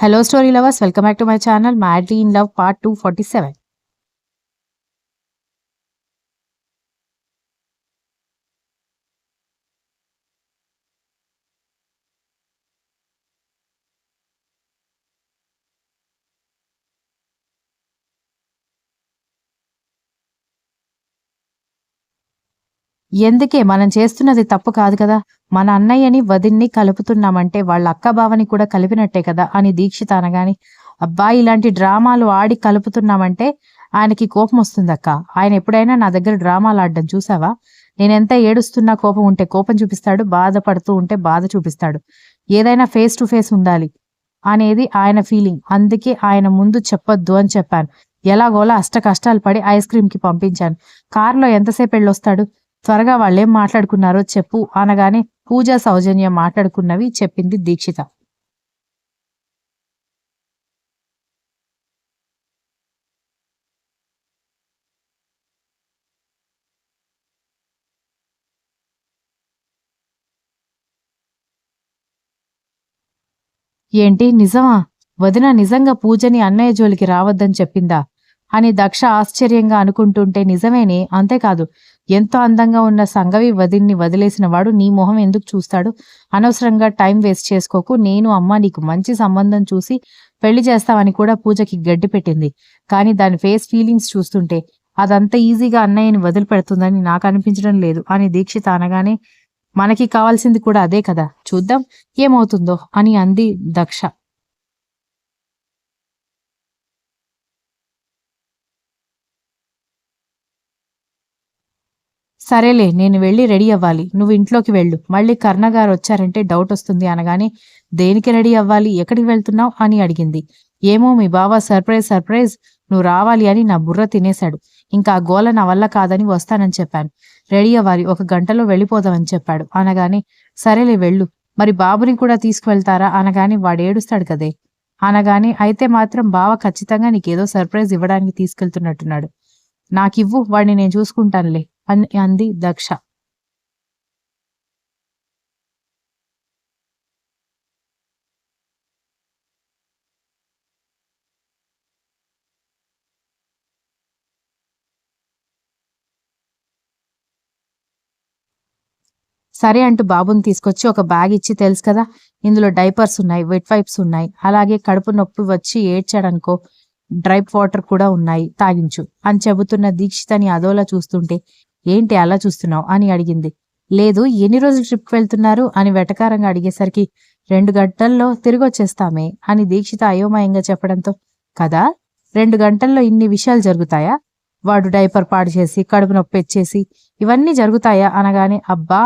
Hello, story lovers. Welcome back to my channel, Madly in Love, part 247. ఎందుకే మనం చేస్తున్నది తప్పు కాదు కదా, మన అన్నయ్యని వదిన్ని కలుపుతున్నామంటే వాళ్ళ అక్క బావని కూడా కలిపినట్టే కదా అని దీక్షిత అనగాని, అబ్బా ఇలాంటి డ్రామాలు ఆడి కలుపుతున్నామంటే ఆయనకి కోపం వస్తుందక్క. ఆయన ఎప్పుడైనా నా దగ్గర డ్రామాలు ఆడడం చూసావా? నేనెంత ఏడుస్తున్నా కోపం ఉంటే కోపం చూపిస్తాడు, బాధపడుతూ ఉంటే బాధ చూపిస్తాడు. ఏదైనా ఫేస్ టు ఫేస్ ఉండాలి అనేది ఆయన ఫీలింగ్. అందుకే ఆయన ముందు చెప్పొద్దు అని చెప్పాను. ఎలాగోలా అష్ట కష్టాలు పడి ఐస్ క్రీమ్ కి పంపించాను. కారులో ఎంతసేపు వెళ్ళొస్తాడు? త్వరగా వాళ్ళేం మాట్లాడుకున్నారో చెప్పు అనగానే పూజ సౌజన్య మాట్లాడుకున్నవి చెప్పింది దీక్షిత. ఏంటి నిజమా? వదిన నిజంగా పూజని అన్నయ్య జోలికి రావద్దని చెప్పిందా అని దక్ష ఆశ్చర్యంగా అనుకుంటుంటే, నిజమేనే, అంతేకాదు ఎంతో అందంగా ఉన్న సంగవి వదిన్ని వదిలేసిన వాడు నీ మొహం ఎందుకు చూస్తాడు? అనవసరంగా టైం వేస్ట్ చేసుకోకు. నేను అమ్మ నీకు మంచి సంబంధం చూసి పెళ్లి చేస్తామని కూడా పూజకి గడ్డి పెట్టింది. కానీ దాని ఫేస్ ఫీలింగ్స్ చూస్తుంటే అదంత ఈజీగా అన్నయ్యని వదిలిపెడుతుందని నాకు అనిపించడం లేదు అని దీక్షిత అనగానే, మనకి కావాల్సింది కూడా అదే కదా, చూద్దాం ఏమవుతుందో అని అంది దక్ష. సరేలే, నేను వెళ్ళి రెడీ అవ్వాలి, నువ్వు ఇంట్లోకి వెళ్ళు, మళ్ళీ కర్ణగారు వచ్చారంటే డౌట్ వస్తుంది అనగానే, దేనికి రెడీ అవ్వాలి, ఎక్కడికి వెళ్తున్నావు అని అడిగింది. ఏమో మీ బావ సర్ప్రైజ్ సర్ప్రైజ్, నువ్వు రావాలి అని నా బుర్ర తినేశాడు. ఇంకా ఆ గోల నా వల్ల కాదని వస్తానని చెప్పాను. రెడీ అవ్వాలి, 1 గంటలో వెళ్ళిపోదామని చెప్పాడు అనగానే, సరేలే వెళ్ళు, మరి బాబుని కూడా తీసుకువెళ్తారా అనగానే, వాడు ఏడుస్తాడు కదే అనగానే, అయితే మాత్రం బావ ఖచ్చితంగా నీకేదో సర్ప్రైజ్ ఇవ్వడానికి తీసుకెళ్తున్నట్టున్నాడు. నాకివ్వు, వాడిని నేను చూసుకుంటానులే అని అంది దక్ష. సరే అంటూ బాబుని తీసుకొచ్చి ఒక బ్యాగ్ ఇచ్చి, తెలుసు కదా ఇందులో డైపర్స్ ఉన్నాయి, వెట్ వైప్స్ ఉన్నాయి, అలాగే కడుపు నొప్పి వచ్చి ఏడ్చాడనుకో డ్రైప్ వాటర్ కూడా ఉన్నాయి, తాగించు అని చెబుతున్న దీక్షితని అదోలా చూస్తుంటే, ఏంటి అలా చూస్తున్నావు అని అడిగింది. లేదు, ఎన్ని రోజులు ట్రిప్ వెళ్తున్నారు అని వెటకారంగా అడిగేసరికి, 2 గంటల్లో తిరిగొచ్చేస్తామే అని దీక్షిత అయోమయంగా చెప్పడంతో, కదా 2 గంటల్లో ఇన్ని విషయాలు జరుగుతాయా? వాడు డైపర్ పాడు చేసి కడుపు నొప్పి వచ్చేసి ఇవన్నీ జరుగుతాయా అనగానే, అబ్బా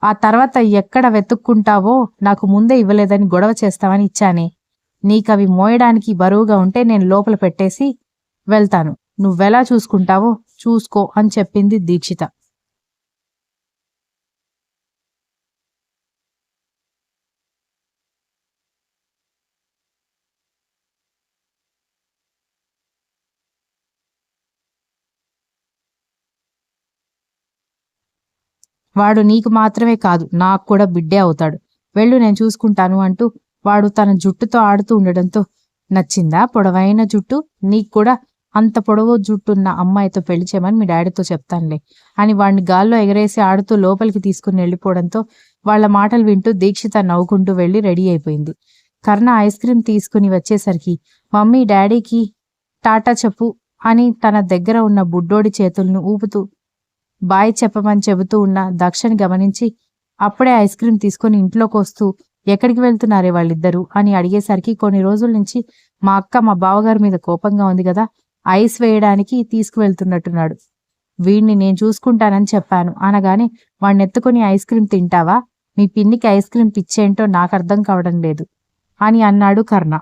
ఆ తర్వాత ఎక్కడ వెతుక్కుంటావో, నాకు ముందే ఇవ్వలేదని గొడవ చేస్తావని ఇచ్చానే, నీకవి మోయడానికి బరువుగా ఉంటే నేను లోపల పెట్టేసి వెళ్తాను, నువ్వెలా చూసుకుంటావో చూసుకో అని చెప్పింది దీక్షిత. వాడు నీకు మాత్రమే కాదు నాకు కూడా బిడ్డే అవుతాడు, వెళ్ళు నేను చూసుకుంటాను అంటూ వాడు తన జుట్టుతో ఆడుతూ ఉండడంతో, నచ్చిందా పొడవైన జుట్టు? నీకు కూడా అంత పొడవు జుట్టున్న అమ్మాయితో పెళ్లి చేయమని మీ డాడీతో చెప్తానులే అని వాడిని గాల్లో ఎగరేసి ఆడుతూ లోపలికి తీసుకుని వెళ్ళిపోవడంతో, వాళ్ల మాటలు వింటూ దీక్షిత నవ్వుకుంటూ వెళ్లి రెడీ అయిపోయింది. కర్ణ ఐస్ క్రీమ్ తీసుకుని వచ్చేసరికి, మమ్మీ డాడీకి టాటా చెప్పు అని తన దగ్గర ఉన్న బుడ్డోడి చేతులను ఊపుతూ బాయ్ చెప్పమని చెబుతూ ఉన్న దక్షని గమనించి, అప్పుడే ఐస్ క్రీం తీసుకుని ఇంట్లోకి వస్తూ, ఎక్కడికి వెళ్తున్నారే వాళ్ళిద్దరూ అని అడిగేసరికి, కొన్ని రోజుల నుంచి మా అక్క మా బావగారి మీద కోపంగా ఉంది కదా, ఐస్ వేయడానికి తీసుకువెళ్తున్నట్టున్నాడు, వీణ్ణి నేను చూసుకుంటానని చెప్పాను అనగానే, వాణ్ణెత్తుకుని ఐస్ క్రీం తింటావా? మీ పిన్నికి ఐస్ క్రీం పిచ్చేంటో నాకు అర్థం కావడం లేదు అని అన్నాడు కర్ణ.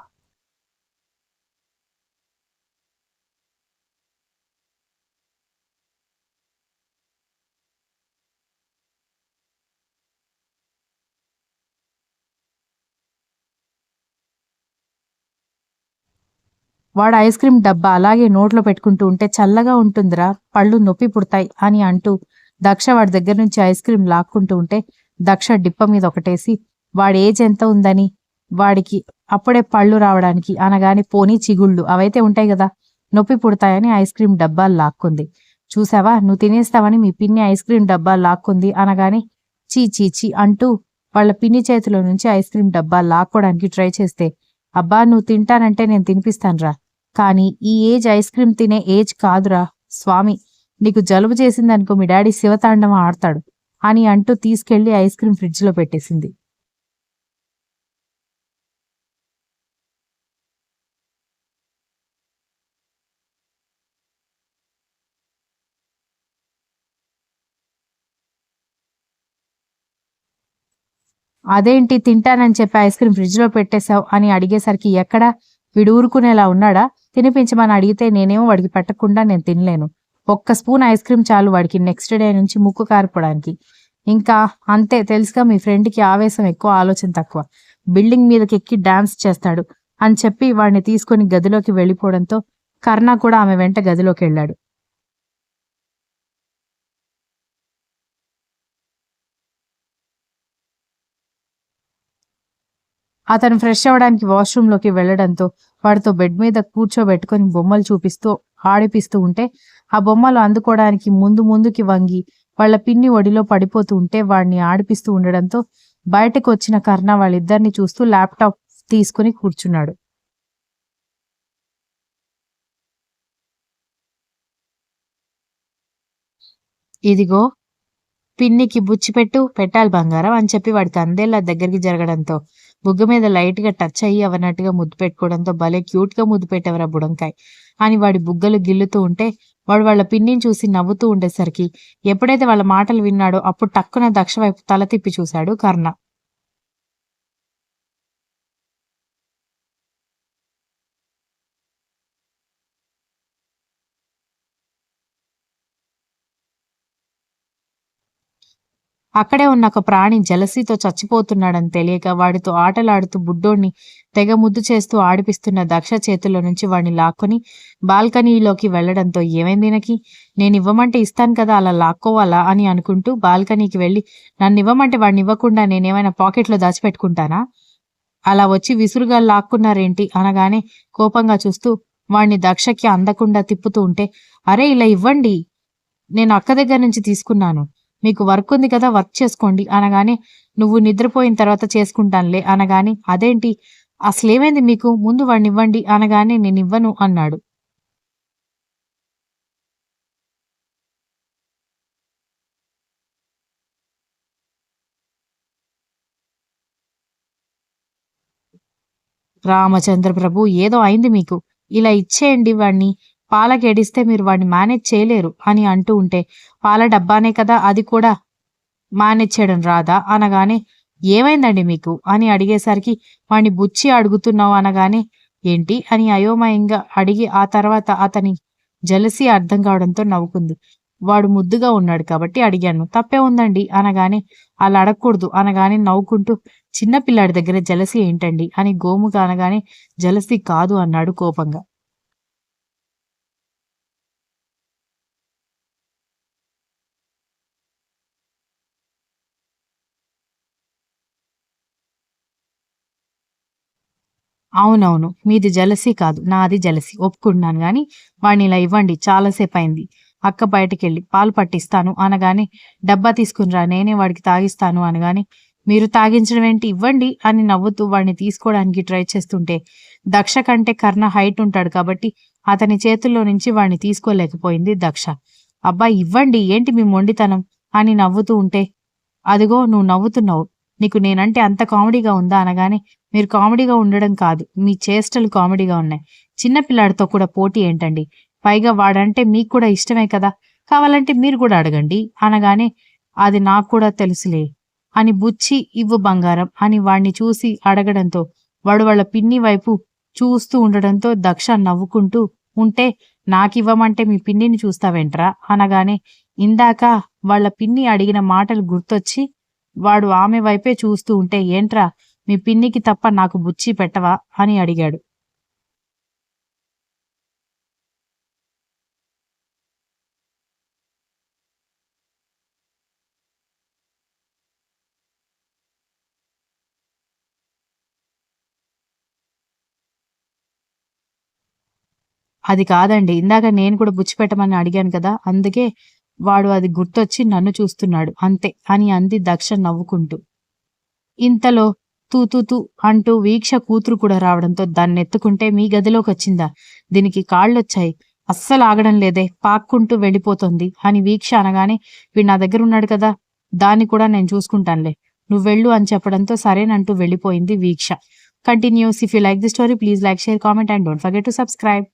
వాడు ఐస్ క్రీం డబ్బా అలాగే నోట్లో పెట్టుకుంటూ ఉంటే, చల్లగా ఉంటుందిరా, పళ్ళు నొప్పి పుడతాయి అని అంటూ దక్ష వాడి దగ్గర నుంచి ఐస్ క్రీం లాక్కుంటూ ఉంటే, దక్ష డిప్ప మీద ఒకటేసి, వాడి ఏజ్ ఎంత ఉందని వాడికి అప్పుడే పళ్ళు రావడానికి అనగానే పోనీ చిగుళ్ళు అవైతే ఉంటాయి కదా, నొప్పి పుడతాయని ఐస్ క్రీం డబ్బాలు లాక్కుంది. చూసావా నువ్వు తినేస్తావని మీ పిన్ని ఐస్ క్రీం డబ్బాలు లాక్కుంది అనగానే చీ చీ చీ అంటూ వాళ్ళ పిన్ని చేతిలో నుంచి ఐస్ క్రీం డబ్బా లాక్కోడానికి ట్రై చేస్తే, అబ్బా నువ్వు తింటానంటే నేను తినిపిస్తానురా, కానీ ఈ ఏజ్ ఐస్ క్రీం తినే ఏజ్ కాదురా స్వామి, నీకు జలుబు చేసిందనుకో మీ డాడీ శివతాండవం ఆడతాడు అని అంటూ తీసుకెళ్లి ఐస్ క్రీం ఫ్రిడ్జ్లో పెట్టేసింది. అదేంటి తింటానని చెప్పి ఐస్ క్రీం ఫ్రిడ్జ్లో పెట్టేశావు అని అడిగేసరికి, ఎక్కడా వీడు ఊరుకునేలా ఉన్నాడా, తినిపించమని అడిగితే నేనేమో వాడికి పెట్టకుండా నేను తినలేను, ఒక్క స్పూన్ ఐస్ క్రీం చాలు వాడికి నెక్స్ట్ డే నుంచి ముక్కు కారిపోవడానికి, ఇంకా అంతే తెలుసుగా మీ ఫ్రెండ్కి ఆవేశం ఎక్కువ ఆలోచన తక్కువ, బిల్డింగ్ మీదకి ఎక్కి డాన్స్ చేస్తాడు అని చెప్పి వాడిని తీసుకుని గదిలోకి వెళ్ళిపోవడంతో కర్ణ కూడా ఆమె వెంట గదిలోకి వెళ్ళాడు. అతను ఫ్రెష్ అవ్వడానికి వాష్రూంలోకి వెళ్లడంతో వాడితో బెడ్ మీద కూర్చోబెట్టుకుని బొమ్మలు చూపిస్తూ ఆడిపిస్తూ ఉంటే, ఆ బొమ్మలు అందుకోవడానికి ముందుకి వంగి వాళ్ళ పిన్ని ఒడిలో పడిపోతూ ఉంటే వాడిని ఆడిపిస్తూ ఉండడంతో బయటకు వచ్చిన కర్ణ వాళ్ళిద్దరిని చూస్తూ ల్యాప్టాప్ తీసుకుని కూర్చున్నాడు. ఇదిగో పిన్నికి బుచ్చిపెట్టు పెట్టాలి బంగారం అని చెప్పి వాడికి అందేలా దగ్గరికి జరగడంతో బుగ్గ మీద లైట్ గా టచ్ అయ్యి అవన్నట్టుగా ముద్దు పెట్టుకోవడంతో భలే క్యూట్ గా ముద్దు పెట్టేవరా బుడంకాయ్ అని వాడి బుగ్గలు గిల్లుతూ ఉంటే, వాడు వాళ్ళ పిన్నిని చూసి నవ్వుతూ ఉండేసరికి ఎప్పుడైతే వాళ్ళ మాటలు విన్నాడో అప్పుడు టక్కున దక్ష వైపు తల తిప్పి చూశాడు కర్ణ. అక్కడే ఉన్న ఒక ప్రాణి జలసీతో చచ్చిపోతున్నాడని తెలియక వాడితో ఆటలాడుతూ బుడ్డోణ్ణి తెగ ముద్దు చేస్తూ ఆడిపిస్తున్న దక్ష చేతుల్లో నుంచి వాడిని లాక్కొని బాల్కనీలోకి వెళ్లడంతో, ఏమైంది ఈయనకి, నేనివ్వమంటే ఇస్తాను కదా అలా లాక్కోవాలా అని అనుకుంటూ బాల్కనీకి వెళ్ళి, నన్నివ్వమంటే వాడిని ఇవ్వకుండా నేనేమైనా పాకెట్లో దాచిపెట్టుకుంటానా, అలా వచ్చి విసురుగా లాక్కున్నారేంటి అనగానే కోపంగా చూస్తూ వాణ్ణి దక్షకి అందకుండా తిప్పుతూ ఉంటే, అరే ఇలా ఇవ్వండి, నేను అక్క దగ్గర నుంచి తీసుకున్నాను, మీకు వర్క్ ఉంది కదా వర్క్ చేసుకోండి అనగానే, నువ్వు నిద్రపోయిన తర్వాత చేసుకుంటానులే అనగానే, అదేంటి అసలేమైంది మీకు, ముందు వాడినివ్వండి అనగానే నేనివ్వను అన్నాడు. రామచంద్ర ప్రభు ఏదో అయింది మీకు, ఇలా ఇచ్చేయండి వాణ్ణి, పాలకేడిస్తే మీరు వాడిని మేనేజ్ చేయలేరు అని అంటూ ఉంటే, పాల డబ్బానే కదా అది కూడా మేనేజ్ చేయడం రాదా అనగానే, ఏమైందండి మీకు అని అడిగేసరికి, వాణ్ణి బుచ్చి అడుగుతున్నావు అనగానే, ఏంటి అని అయోమయంగా అడిగి ఆ తర్వాత అతని జలసి అర్థం కావడంతో నవ్వుకుంది. వాడు ముద్దుగా ఉన్నాడు కాబట్టి అడిగాను, తప్పే ఉందండి అనగానే, అలా అడగకూడదు అనగానే నవ్వుకుంటూ, చిన్న పిల్లాడి దగ్గర జలసి ఏంటండి అని గోముగా అనగానే, జలసి కాదు అన్నాడు కోపంగా. అవునవును. మీది జెలసీ కాదు, నాది జెలసీ. ఒప్పుకుంటున్నాను గానీ, వాడినిలా ఇవ్వండి చాలాసేపయింది. అక్క బయటికెళ్ళి పాలు పట్టిస్తాను అనగానే, డబ్బా తీసుకునిరా నేనే వాడికి తాగిస్తాను అనగానే, మీరు తాగించడమేంటి ఇవ్వండి అని నవ్వుతూ వాడిని తీసుకోవడానికి ట్రై చేస్తుంటే, దక్ష కంటే కర్ణ హైట్ ఉంటాడు కాబట్టి, అతని చేతుల్లో నుంచి వాడిని తీసుకోలేకపోయింది దక్ష. అబ్బా ఇవ్వండి ఏంటి మీ మొండితనం అని నవ్వుతూ ఉంటే, అదిగో నువ్వు నవ్వుతున్నావు, నీకు నేనంటే అంత కామెడీగా ఉందా అనగానే, మీరు కామెడీగా ఉండడం కాదు, మీ చేష్టలు కామెడీగా ఉన్నాయి. చిన్న పిల్లాడితో కూడా పోటీ ఏంటండి, పైగా వాడంటే మీకు కూడా ఇష్టమే కదా, కావాలంటే మీరు కూడా అడగండి అనగానే, అది నాకు కూడా తెలుసులే అని బుచ్చి ఇవ్వు బంగారం అని వాణ్ణి చూసి అడగడంతో వాడు వాళ్ళ పిన్ని వైపు చూస్తూ ఉండడంతో దక్ష నవ్వుకుంటూ ఉంటే, నాకివ్వమంటే మీ పిన్నిని చూస్తావేంట్రా అనగానే, ఇందాక వాళ్ళ పిన్ని అడిగిన మాటలు గుర్తొచ్చి వాడు ఆమె వైపే చూస్తూ ఉంటే, ఏంట్రా మీ పిన్నికి తప్ప నాకు బుచ్చి పెట్టవా అని అడిగాడు. అది కాదండి. ఇందాక నేను కూడా బుచ్చి పెట్టమని అడిగాను కదా! అందుకే వాడు అది గుర్తొచ్చి నన్ను చూస్తున్నాడు అంతే అని అంది దక్ష నవ్వుకుంటూ. ఇంతలో తూ తూ తూ అంటూ వీక్ష కూతురు కూడా రావడంతో దాన్నెత్తుకుంటే మీ గదిలోకొచ్చిందా? దీనికి కాళ్ళొచ్చాయి. అస్సలు ఆగడం లేదే, పాక్కుంటూ వెళ్ళిపోతోంది అని వీక్ష అనగానే వీడు నా దగ్గరున్నాడు కదా! దాన్ని కూడా నేను చూసుకుంటానులే. నువ్వెళ్ళు అని చెప్పడంతో సరేనంటూ వెళ్ళిపోయింది Veeksha. Continues. If you like the story please like, share, comment and don't forget to subscribe.